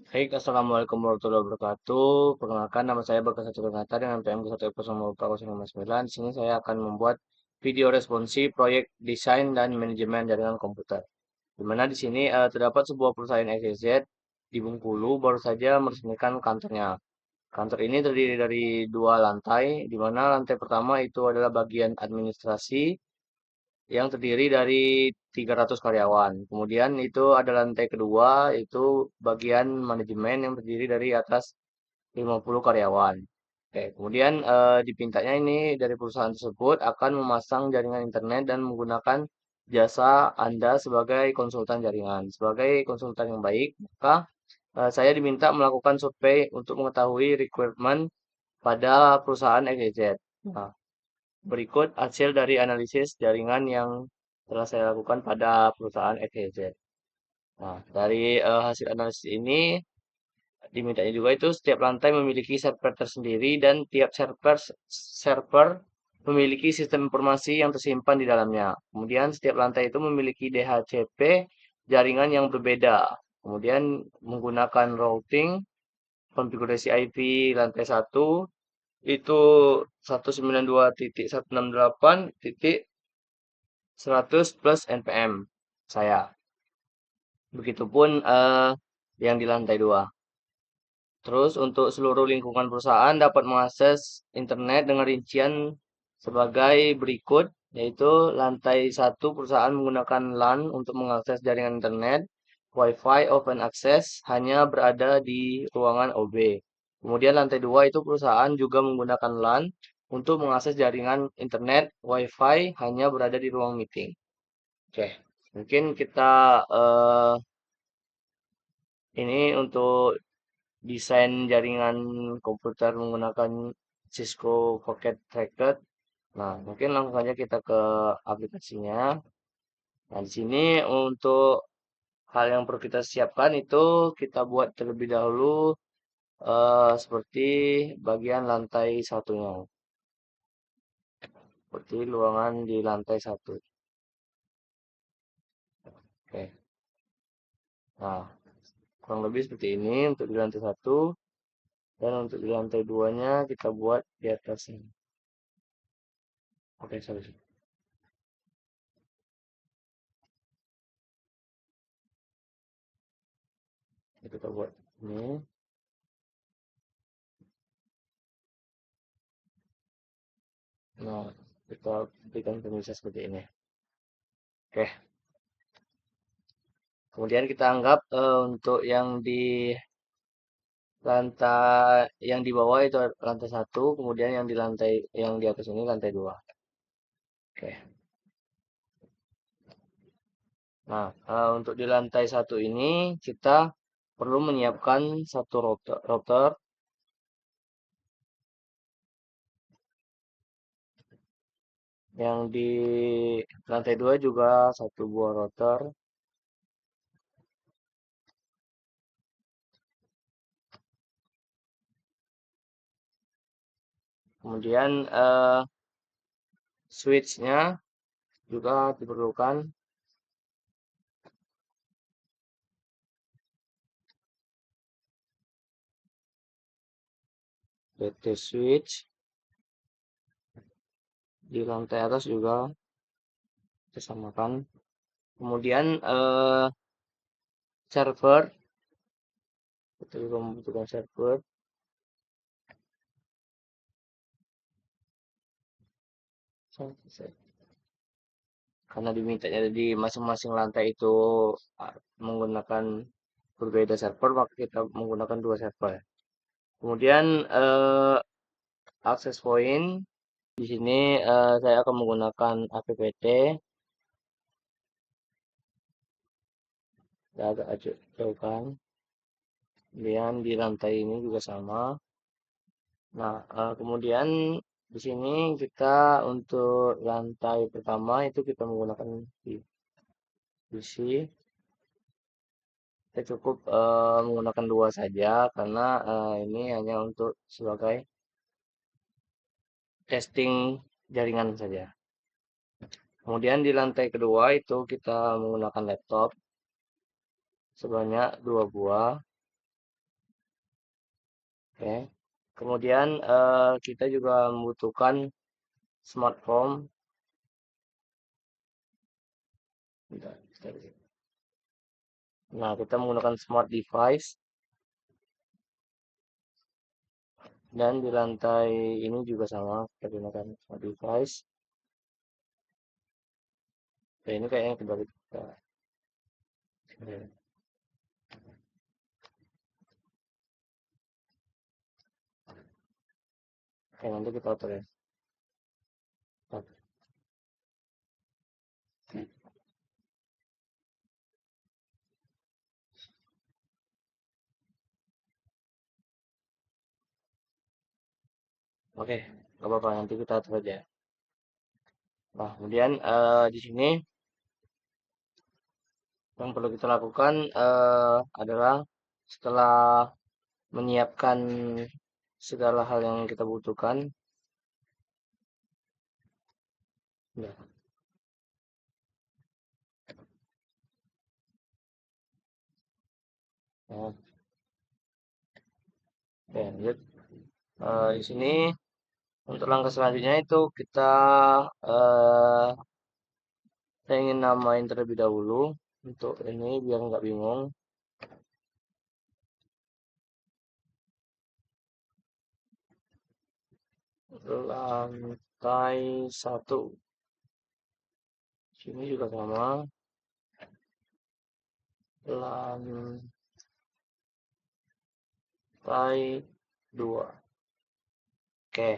Baik, Assalamualaikum warahmatullahi wabarakatuh. Perkenalkan, nama saya Bagas Satu Renata dengan PMK 1104059. Di sini saya akan membuat video responsi proyek desain dan manajemen jaringan komputer. Di mana di sini terdapat sebuah perusahaan XYZ di Bengkulu baru saja meresmikan kantornya. Kantor ini terdiri dari dua lantai, di mana lantai pertama itu adalah bagian administrasi yang terdiri dari 300 karyawan. Kemudian itu ada lantai kedua, itu bagian manajemen yang terdiri dari atas 50 karyawan. Oke, kemudian dipintanya ini dari perusahaan tersebut akan memasang jaringan internet dan menggunakan jasa Anda sebagai konsultan jaringan. Sebagai konsultan yang baik, maka saya diminta melakukan survei untuk mengetahui requirement pada perusahaan XYZ. Nah, berikut hasil dari analisis jaringan yang telah saya lakukan pada perusahaan XYZ. Nah, dari hasil analisis ini dimintanya juga itu setiap lantai memiliki server tersendiri dan tiap server memiliki sistem informasi yang tersimpan di dalamnya. Kemudian setiap lantai itu memiliki DHCP jaringan yang berbeda. Kemudian menggunakan routing konfigurasi IP lantai satu itu 192.168.100 plus npm saya. Begitupun yang di lantai 2. Terus untuk seluruh lingkungan perusahaan dapat mengakses internet dengan rincian sebagai berikut, yaitu lantai satu perusahaan menggunakan LAN untuk mengakses jaringan internet, Wi-Fi open access hanya berada di ruangan OB. Kemudian lantai 2 itu perusahaan juga menggunakan LAN untuk mengakses jaringan internet, Wi-Fi hanya berada di ruang meeting. Oke, mungkin kita ini untuk desain jaringan komputer menggunakan Cisco Pocket Tracker. Nah, mungkin langsung saja kita ke aplikasinya. Nah, di sini untuk hal yang perlu kita siapkan itu kita buat terlebih dahulu seperti bagian lantai satunya. Seperti ruangan di lantai satu. Oke. Nah, kurang lebih seperti ini untuk di lantai satu. Dan untuk di lantai duanya kita buat di atasnya. Oke, sorry. Kita buat ini. Nah, kita berikan pemirsa seperti ini. Oke, kemudian kita anggap untuk yang di yang di bawah itu lantai satu, kemudian yang di atas ini lantai dua. Oke. Nah, untuk di lantai satu ini kita perlu menyiapkan satu router. Yang di lantai dua juga satu buah router. Kemudian switch-nya juga diperlukan. BT switch di lantai atas juga kita samakan. Kemudian server, kita juga membutuhkan server. Karena dimintanya di masing-masing lantai itu menggunakan berbeda server, maka kita menggunakan dua server. Kemudian access point di sini saya akan menggunakan APPT. Saya agak jauhkan. Kemudian di lantai ini juga sama. Nah, kemudian di sini kita untuk lantai pertama itu kita menggunakan PC. Kita cukup menggunakan dua saja karena ini hanya untuk sebagai testing jaringan saja. Kemudian di lantai kedua itu kita menggunakan laptop sebanyak dua buah. Oke. Kemudian kita juga membutuhkan smartphone. Bentar, nah, kita menggunakan smart device dan di lantai ini juga sama kita gunakan smart device. Ya, ini kayaknya kebalik. Oke, nanti kita atur ya. Oke, nggak apa-apa nanti kita atur aja. Nah, kemudian di sini yang perlu kita lakukan adalah setelah menyiapkan segala hal yang kita butuhkan. Ya, ya, oke, lanjut. Di sini untuk langkah selanjutnya itu kita eh, saya ingin namain terlebih dahulu untuk ini biar nggak bingung. Lantai satu, sini juga sama. Lantai dua. Oke,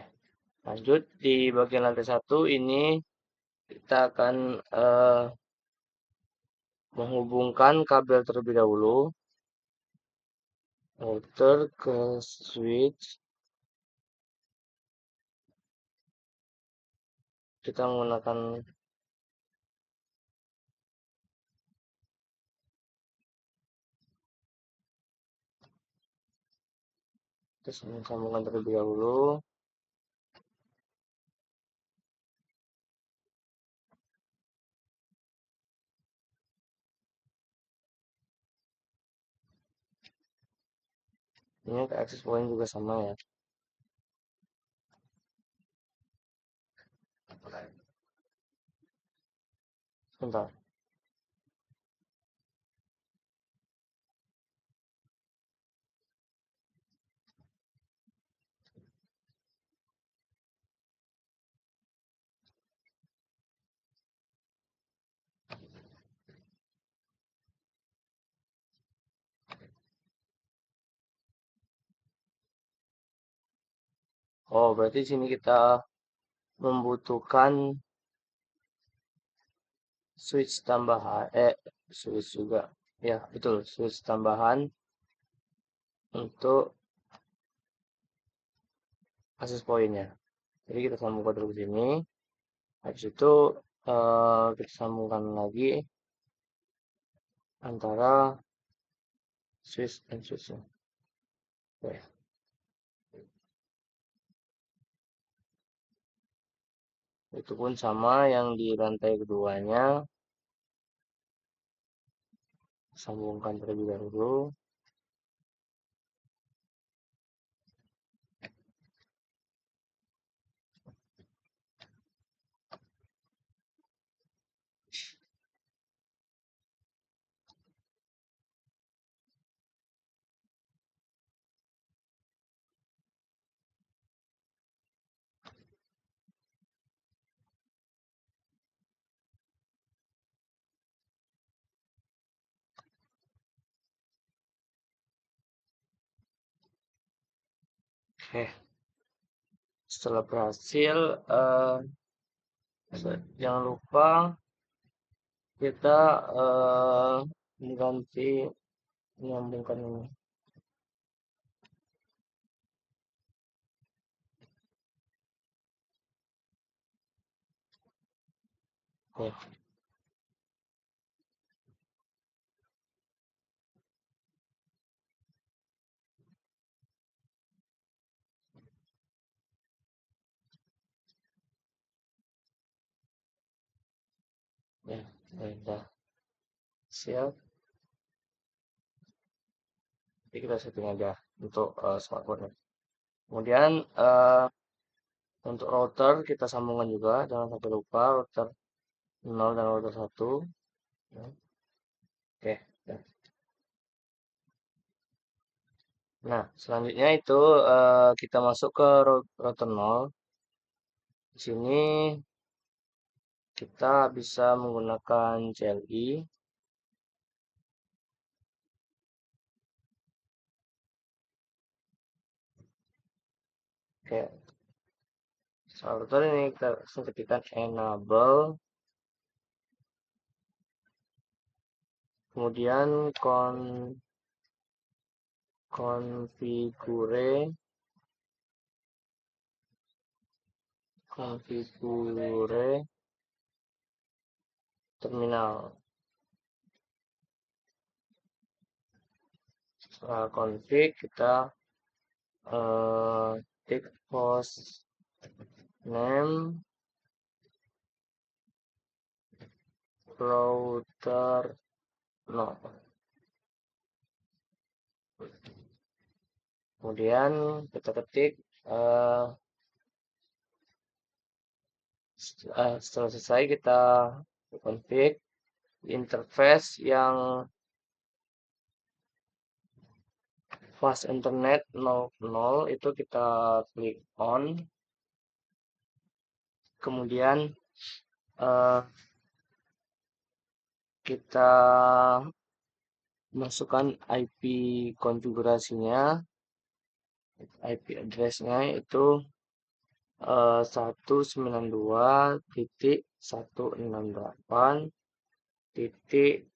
lanjut di bagian lantai satu ini kita akan menghubungkan kabel terlebih dahulu, router ke switch. Kita menggunakan terus sambungan terlebih dahulu. Ini ke access point juga sama ya. Bentar. Oh, berarti sini kita membutuhkan switch tambahan. Switch juga. Ya, betul, switch tambahan untuk akses poinnya. Jadi kita sambungkan dulu ke sini. Habis itu kita sambungkan lagi antara switch dan switchnya. Oke. Itu pun sama yang di lantai keduanya. Sambungkan terlebih dahulu. Oke. Setelah berhasil, jangan lupa kita mengganti menyambungkan ini. Oke, ya, sudah siap. Jadi kita setting aja untuk smartphone. Kemudian untuk router kita sambungkan juga, jangan sampai lupa router 0 dan router 1. Oke. Nah, selanjutnya itu kita masuk ke router 0. Di sini kita bisa menggunakan CLI. Oke. Router ini kita langsung ketikkan enable. Kemudian configure terminal. Setelah config kita tik host name router 0. Kemudian kita ketik setelah selesai kita config interface yang fast internet 0 itu kita klik on. Kemudian kita masukkan IP konfigurasinya, IP address-nya itu 192.168 titik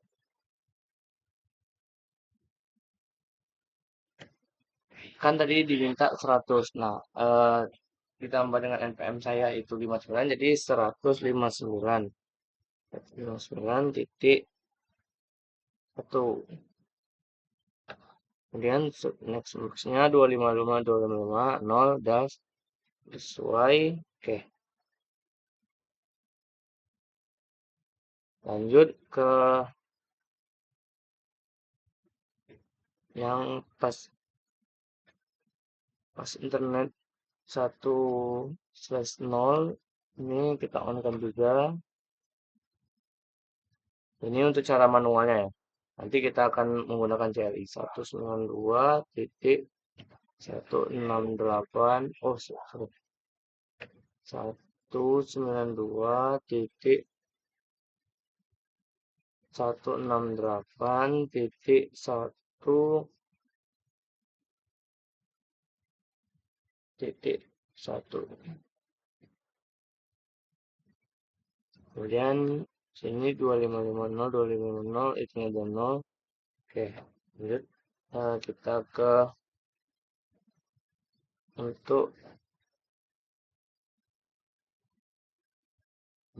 kan tadi diminta 100. Nah, ditambah dengan npm saya itu 59 jadi 159. 159.1. Kemudian next box-nya 255.255.0 dash sesuai. Oke. Lanjut ke yang pas internet 1/0 ini kita on-kan juga. Ini untuk cara manualnya ya. Nanti kita akan menggunakan CLI 192.168. Oh, sorry. 192.168.1. Kemudian sini 2550 itu ada 0. Oke, lanjut kita ke untuk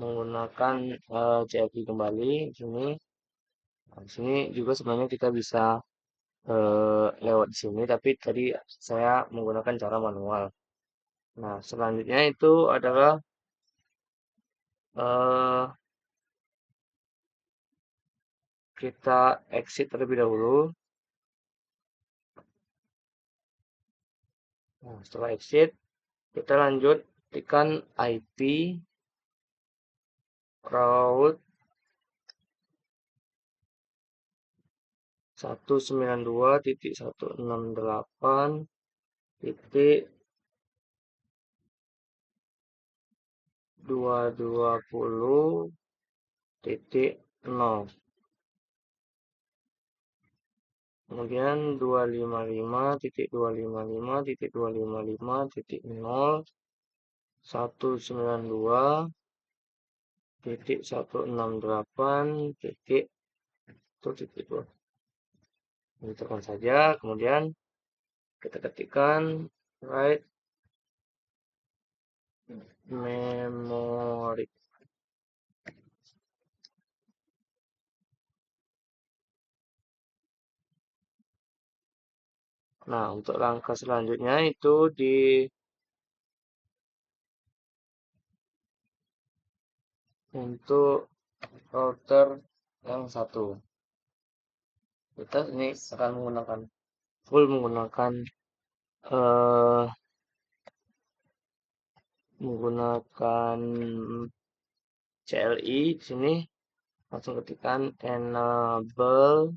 menggunakan CLI kembali di sini. Nah, di sini juga sebenarnya kita bisa lewat di sini, tapi tadi saya menggunakan cara manual. Nah, selanjutnya itu adalah kita exit terlebih dahulu. Nah, setelah exit, kita lanjut tekan IP route 192.168.220.0. Kemudian 255.255.255.0 192.168.2. Ini tekan saja, kemudian kita ketikkan write memory. Nah, untuk langkah selanjutnya itu untuk router yang satu. Kita ini akan menggunakan menggunakan menggunakan CLI di sini langsung ketikkan enable,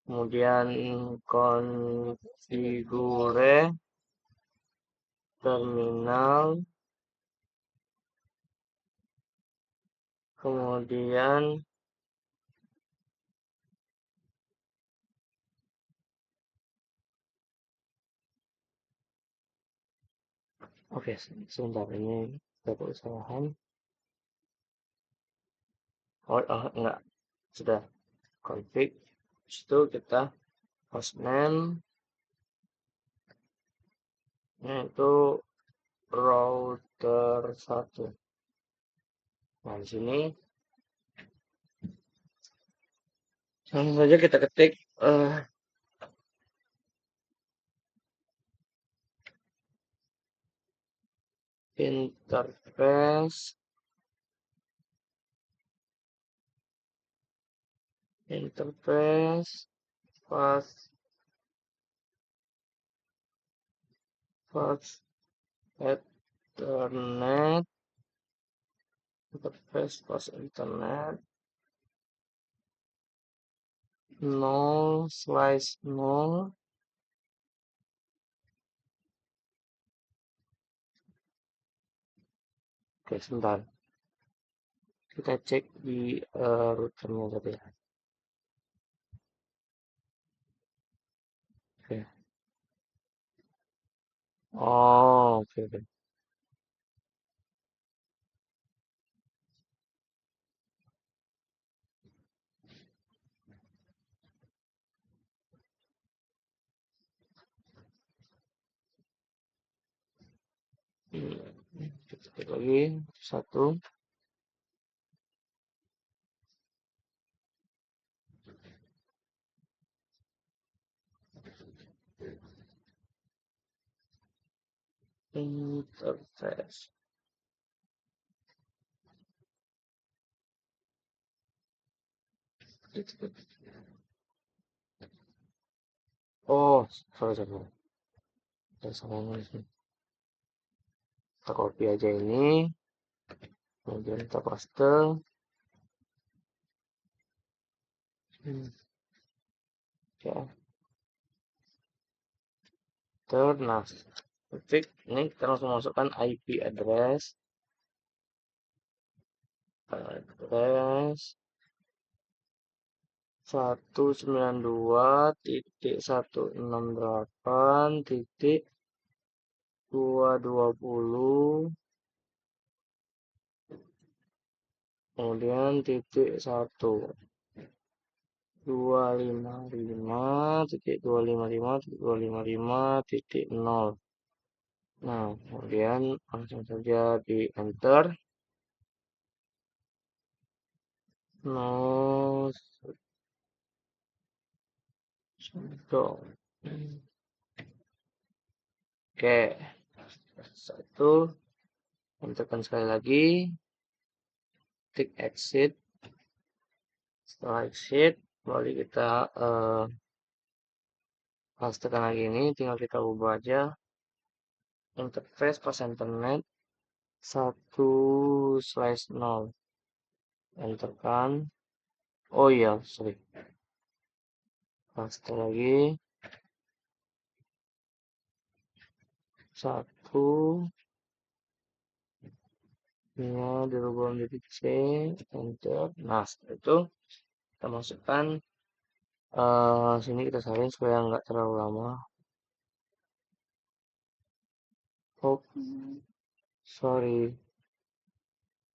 kemudian configure terminal, kemudian oke, sebentar ini ada kesalahan. Oh, enggak, sudah config. Itu kita hostname itu router 1. Nah, di sini langsung saja kita ketik interface fast fast Ethernet interface fast internet 0/0. Oke, sebentar kita cek di routernya tadi. Oke. Oh, oke, oke. Kita cek lagi satu. Interface. Oh, sorry, sorry. Ada salah nulis nih. Kita copy aja ini, kemudian kita paste. Ya, nah, ketik ini kita langsung masukkan IP address 192.168.220, kemudian titik 1.255.255.255.0. Nah, kemudian langsung saja di enter. No, sudah. Oke, satu, enterkan sekali lagi, klik exit. Setelah exit, kembali kita pastekan lagi ini, tinggal kita ubah aja interface pas internet 1/0. Enterkan. Oh iya, sorry. Paste lagi 1. Ini dirubah menjadi C, enter. Nah, setelah itu kita masukkan sini, kita salin supaya nggak terlalu lama. Oh, sorry,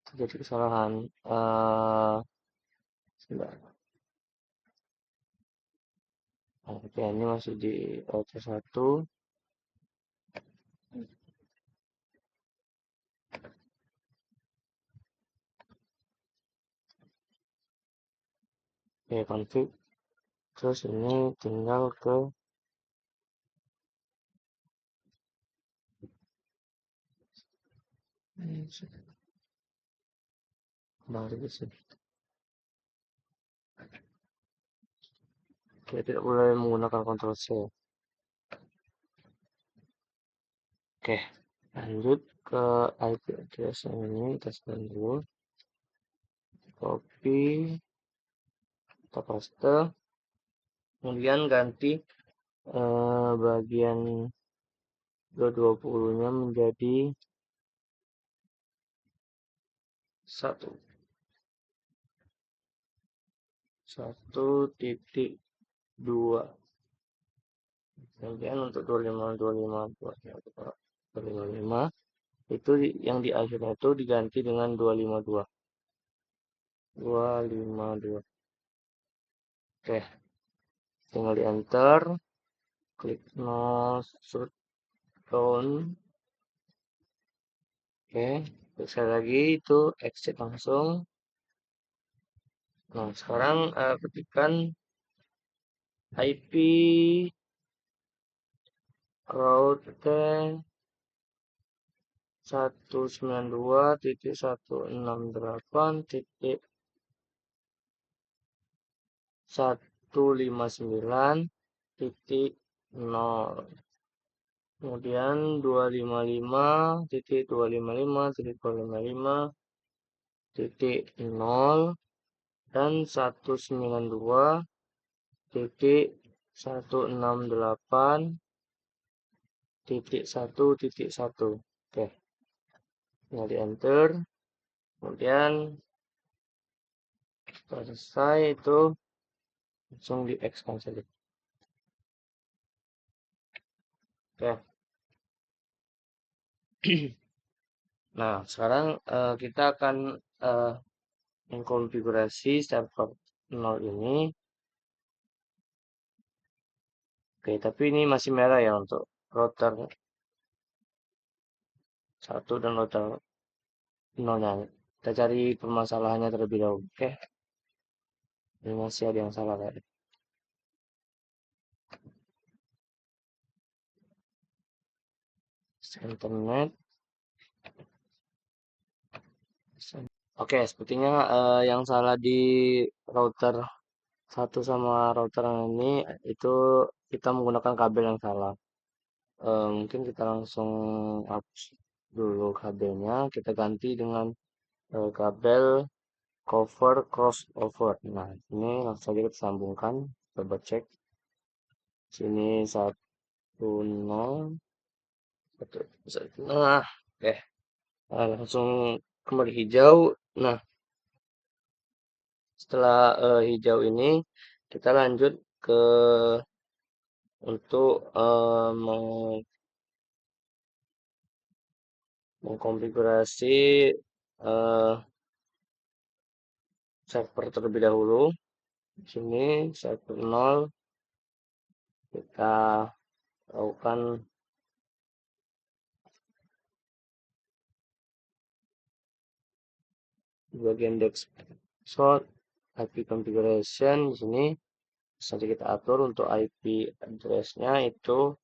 terjadi kesalahan. Sebentar. Oke, ini masih di router 1. Oke, config. Terus ini tinggal ke kembali ke sini. Oke, tidak boleh menggunakan Ctrl C. Oke, lanjut. ke IP address yang ini, kita setel dulu, copy, kita paste, kemudian ganti bagian 220-nya menjadi 1.2. Kemudian untuk 255 itu yang di akhirnya itu diganti dengan 252. Oke, tinggal di enter, klik no shutdown. Oke, sekali lagi itu exit langsung. Nah, sekarang ketikkan IP router 192.168.159.0. Kemudian 255.255.255.0 dan 192.168.1.1. Oke, tinggal di enter. Kemudian selesai itu langsung di expand saja. Oke. Nah, sekarang kita akan mengkonfigurasi server 0 ini. Oke, tapi ini masih merah ya untuk router 1 dan router 0-nya. Kita cari permasalahannya terlebih dahulu. Oke. Ini masih ada yang salah tadi. Internet. Oke, sepertinya yang salah di router 1 sama router yang ini itu kita menggunakan kabel yang salah. Mungkin kita langsung hapus dulu kabelnya, kita ganti dengan kabel cover crossover. Nah, ini langsung saja kita sambungkan, coba cek. Sini 10, nah, oke. Nah, langsung kembali hijau. Nah, setelah hijau ini kita lanjut ke untuk mengkonfigurasi server terlebih dahulu. Di sini server 0 kita lakukan di bagian dashboard IP configuration. Di sini saja kita atur untuk IP address-nya itu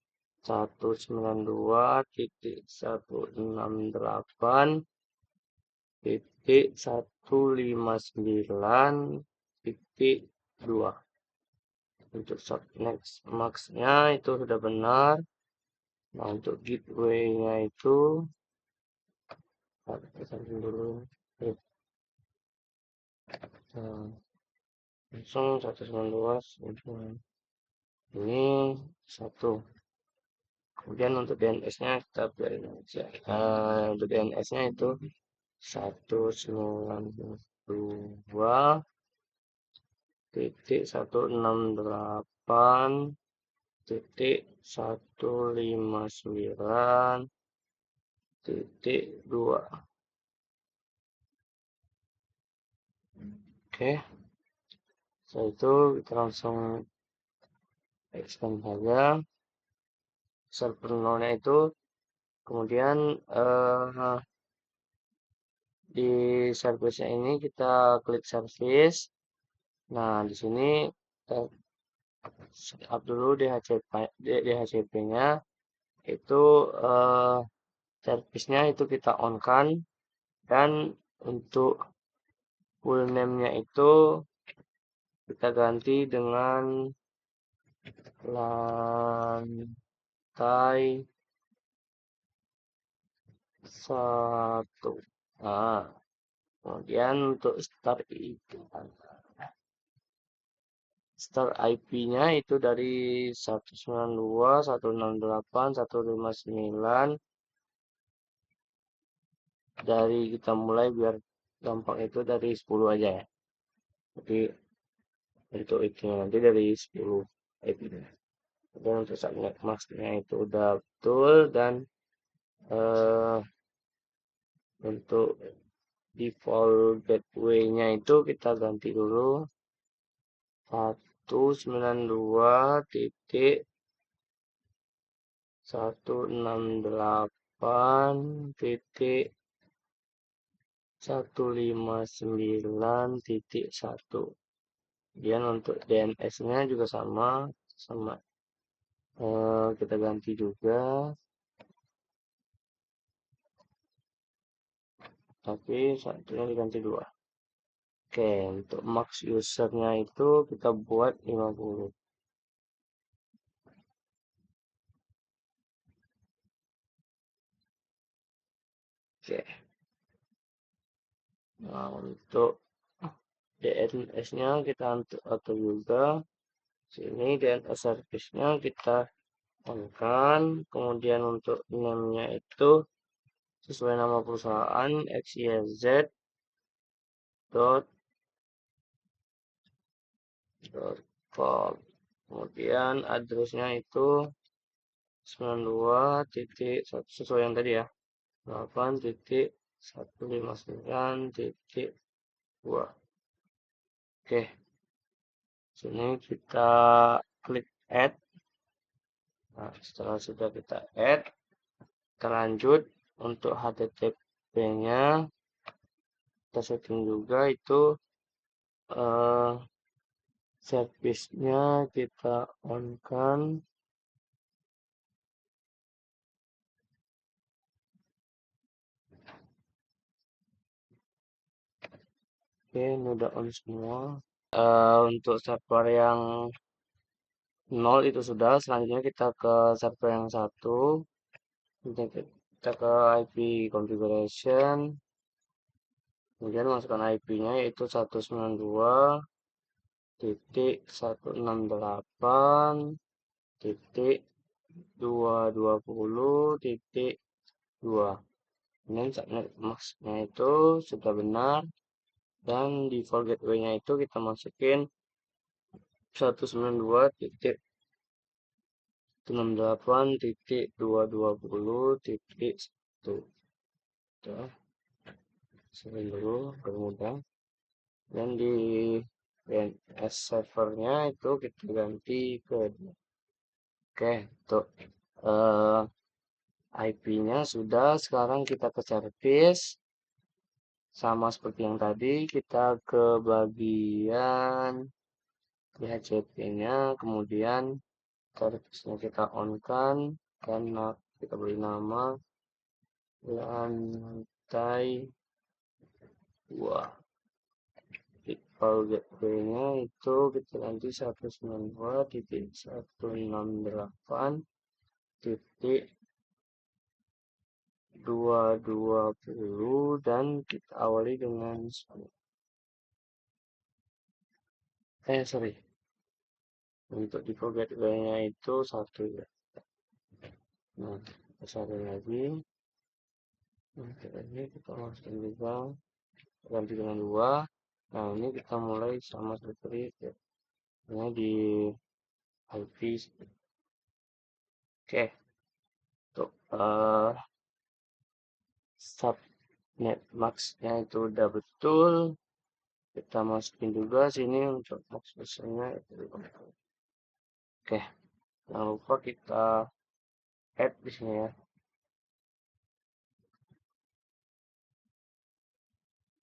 192.168.159.2. Untuk subnet max-nya itu sudah benar. Nah, untuk gateway-nya itu dulu langsung 192 ini 1. Kemudian untuk DNS-nya kita biarin aja. Untuk DNS-nya itu 192.168.159.2. Oke, setelah itu kita langsung expand saja server 0-nya itu. Kemudian di service-nya ini kita klik service. Nah, di sini kita setup dulu DHCP-nya itu service-nya itu kita on-kan, dan untuk full name-nya itu kita ganti dengan lantai 1. Nah, kemudian untuk start IP-nya itu dari 192.168.159. Dari kita mulai biar gampang itu dari 10 aja ya. Jadi untuk itu nanti dari 10 IP-nya. Dan untuk subnet mask-nya itu udah betul, dan eh, untuk default gateway-nya itu kita ganti dulu 192.168.159.1. Kemudian untuk DNS-nya juga sama kita ganti juga, tapi satunya diganti 2. Oke, untuk max usernya itu kita buat 50. Oke. Nah, untuk DNS-nya kita atur juga. Sini DNS service-nya kita on-kan. Kemudian untuk name-nya itu sesuai nama perusahaan xyz.com. Kemudian address-nya itu 92 titik sesuai yang tadi ya, 8.159.2. Oke, sini kita klik add. Nah, setelah sudah kita add, kita lanjut untuk HTTP-nya kita setting juga itu service-nya kita on-kan. Oke, ini udah on semua. Untuk server yang 0 itu sudah. Selanjutnya kita ke server yang 1. Kita ke IP configuration. Kemudian masukkan IP-nya yaitu 192.168.220.2. Kemudian subnet mask-nya itu sudah benar, dan default gateway-nya itu kita masukin 192.168.220.1. Sering dulu bermudah. Dan di DNS servernya itu kita ganti ke oke. Untuk IP-nya sudah. Sekarang kita ke service. Sama seperti yang tadi, kita ke bagian DHCP-nya, kemudian service-nya kita on-kan, dan kita beri nama lantai 2. Default gateway-nya itu kita ganti 192.168.220, dan kita awali dengan untuk default gateway-nya itu 1 ya. Nah, kita lagi. Ini kita masukin juga, ganti dengan 2. Nah, ini kita mulai sama seperti itu. Ini di IP. Oke. Untuk subnet max-nya itu udah betul. Kita masukin juga sini untuk max usernya itu. Oke. Jangan lupa kita add di sini ya.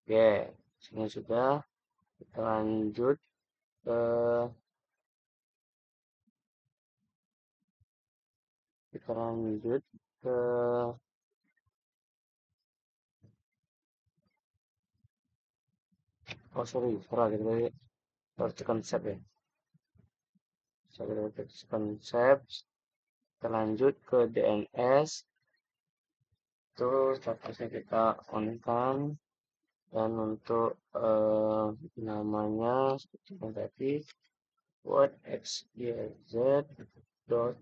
Oke, sini sudah. Kita lanjut ke salah kita harus konsep ya. Konsep. Kita lanjut ke DNS. itu statusnya kita on kan, dan untuk namanya seperti yang tadi what xyz dot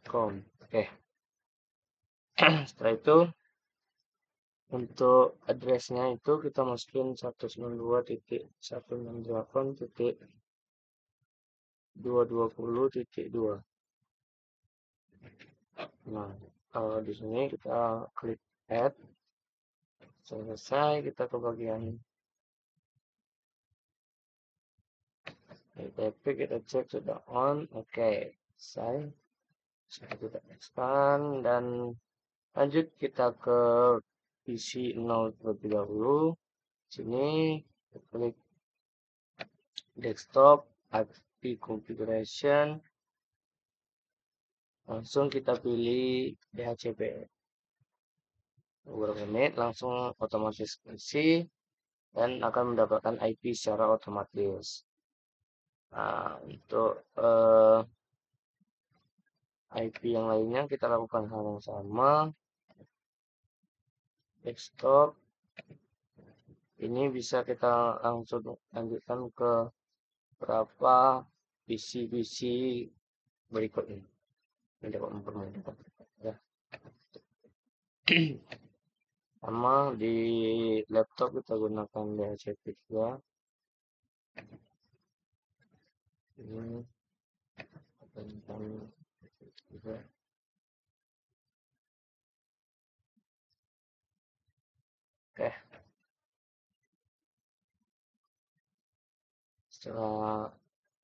com. Oke. Setelah itu untuk addressnya itu kita masukin 192.168.220.2. Nah, kalau di sini kita klik add, selesai kita ke bagian TP, kita cek sudah on. Oke, selesai. Sudah kita expand dan lanjut kita ke PC 0 terlebih dahulu. Sini kita klik desktop, IP configuration, langsung kita pilih DHCP. Beberapa menit langsung otomatis isi dan akan mendapatkan IP secara otomatis. Nah, untuk IP yang lainnya kita lakukan hal yang sama. Desktop ini bisa kita langsung lanjutkan ke berapa PC-PC berikutnya. Ini dapat mempermudah. Ya. Sama di laptop kita gunakan DHCP juga. Ini tentang juga. Oke. Setelah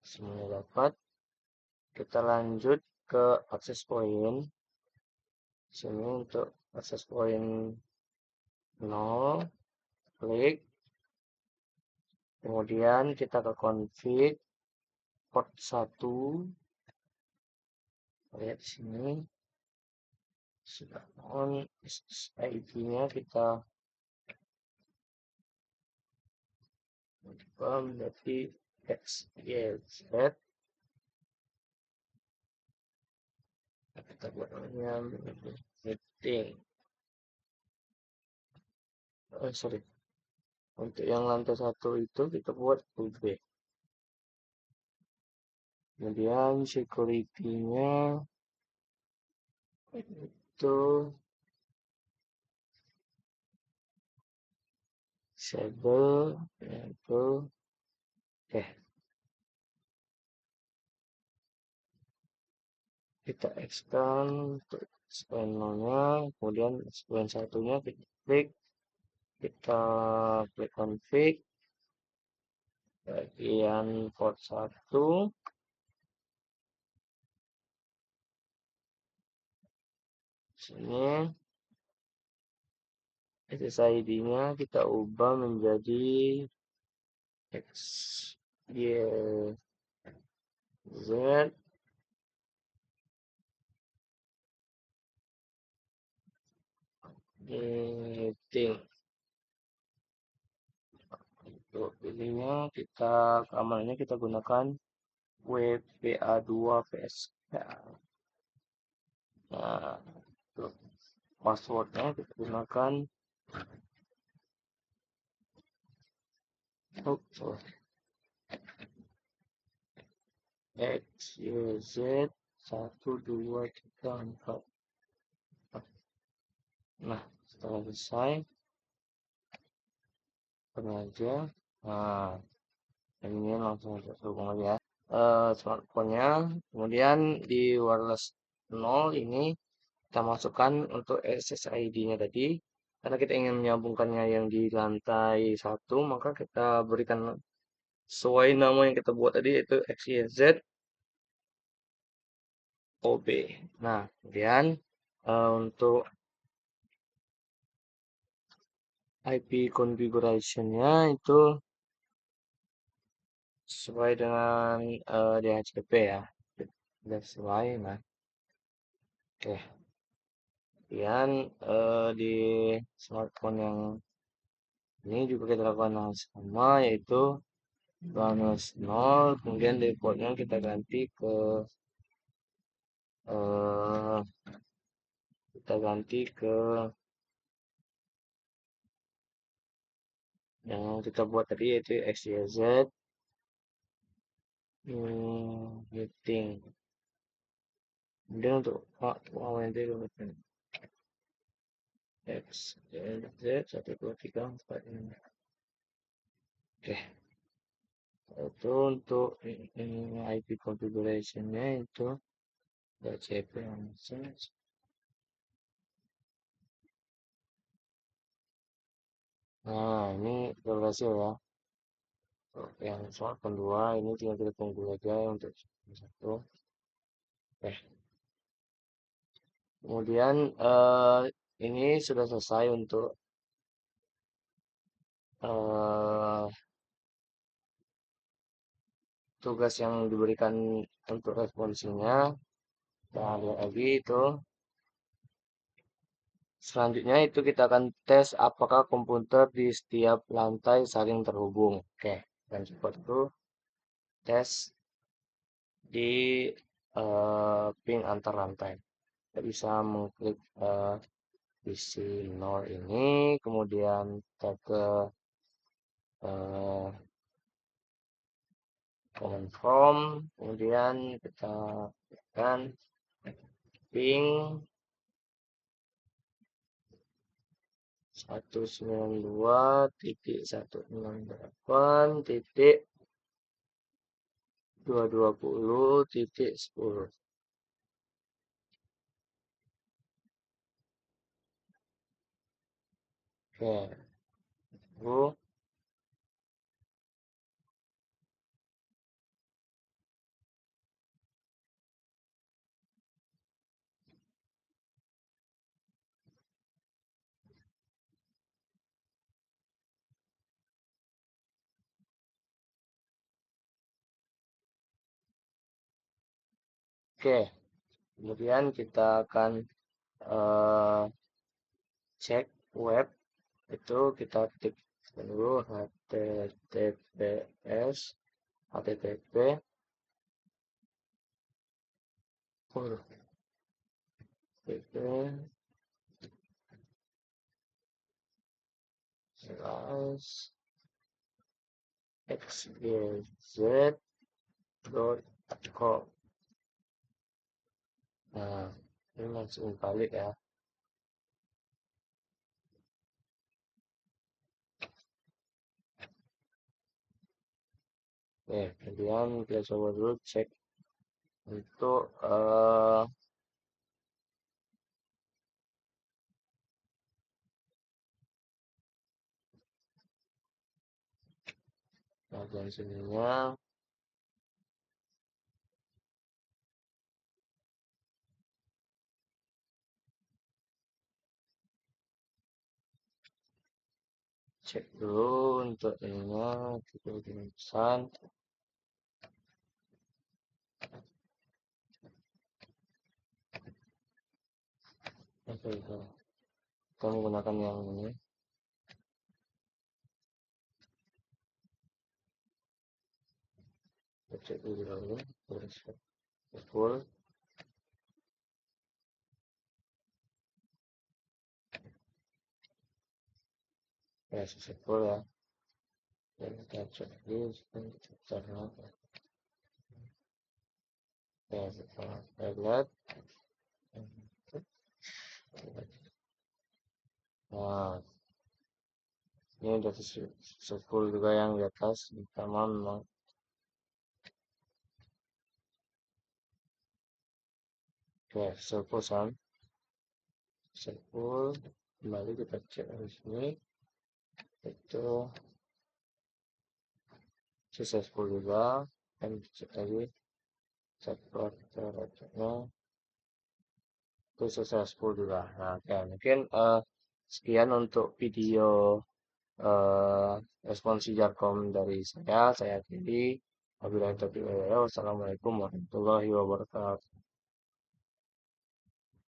semuanya dapat, kita lanjut ke access point. Sini untuk access point 0, klik. Kemudian kita ke config port 1. Lihat sini sudah on, IP-nya kita berarti xyz. Kita buat namanya meeting. Sorry. Untuk yang lantai 1 itu kita buat UB. Kemudian security-nya itu disable, itu oke. Kita expand untuk expand-nya, kemudian expand satunya kita klik config bagian port 1. Sini SSID-nya kita ubah menjadi xyz meeting. Untuk pilihnya kita keamanannya kita gunakan WPA2 PSK. Nah, untuk passwordnya kita gunakan xyz 1234. Nah, setelah selesai aja. Nah, ini langsung terhubung aja smartphone-nya. Kemudian di wireless 0 ini kita masukkan untuk SSID-nya tadi. Karena kita ingin menyambungkannya yang di lantai 1, maka kita berikan sesuai nama yang kita buat tadi, yaitu xyz OB. Nah, kemudian untuk IP configuration-nya itu sesuai dengan DHCP ya. Sudah sesuai, nah. Oke. Kemudian di smartphone yang ini juga kita lakukan hal sama, yaitu -0, kemudian defaultnya kita ganti ke eh, kita ganti ke yang kita buat tadi yaitu XYZ meeting. Kemudian untuk WNT X, Y, Z, 1, 2, 3, 4, 5. Oke, itu untuk IP configuration-nya itu .cp langsung. Nah, ini udah berhasil ya. Untuk yang soal kedua, ini tinggal kita tunggu aja untuk satu. Oke, kemudian ini sudah selesai untuk eh, tugas yang diberikan untuk responsinya. Nah, lihat lagi itu. Selanjutnya itu kita akan tes apakah komputer di setiap lantai saling terhubung. Oke, dan seperti itu tes di pin antar lantai. Kita bisa mengklik isi 0 ini, kemudian kita ke eh, command from, kemudian kita tekan ping 192.168.220.10. Oke, Bu. Oke, kemudian kita akan eh, cek web. Itu kita ketik dulu https http http slash xyz.com. Nah, ini langsung balik ya. Oke, kemudian kita coba dulu cek untuk bagian sininya. Cek dulu untuk ininya, kita bikin pesan. Oke, kita menggunakan yang ini. Kita cek dulu, full. Ya, full ya. Dan kita cek dulu, kita cek. Ya, kita lihat. Nah, ini udah full juga yang di atas, pertama memang. Oke, full full, kembali kita cek di sini, itu successful juga, dan cek lagi, support teracanya, itu successful juga. Nah, oke, mungkin sekian untuk video eh, responsi Jarkom dari saya Kiri. Wabillahi taufiq wal hidayah. Wassalamualaikum warahmatullahi wabarakatuh.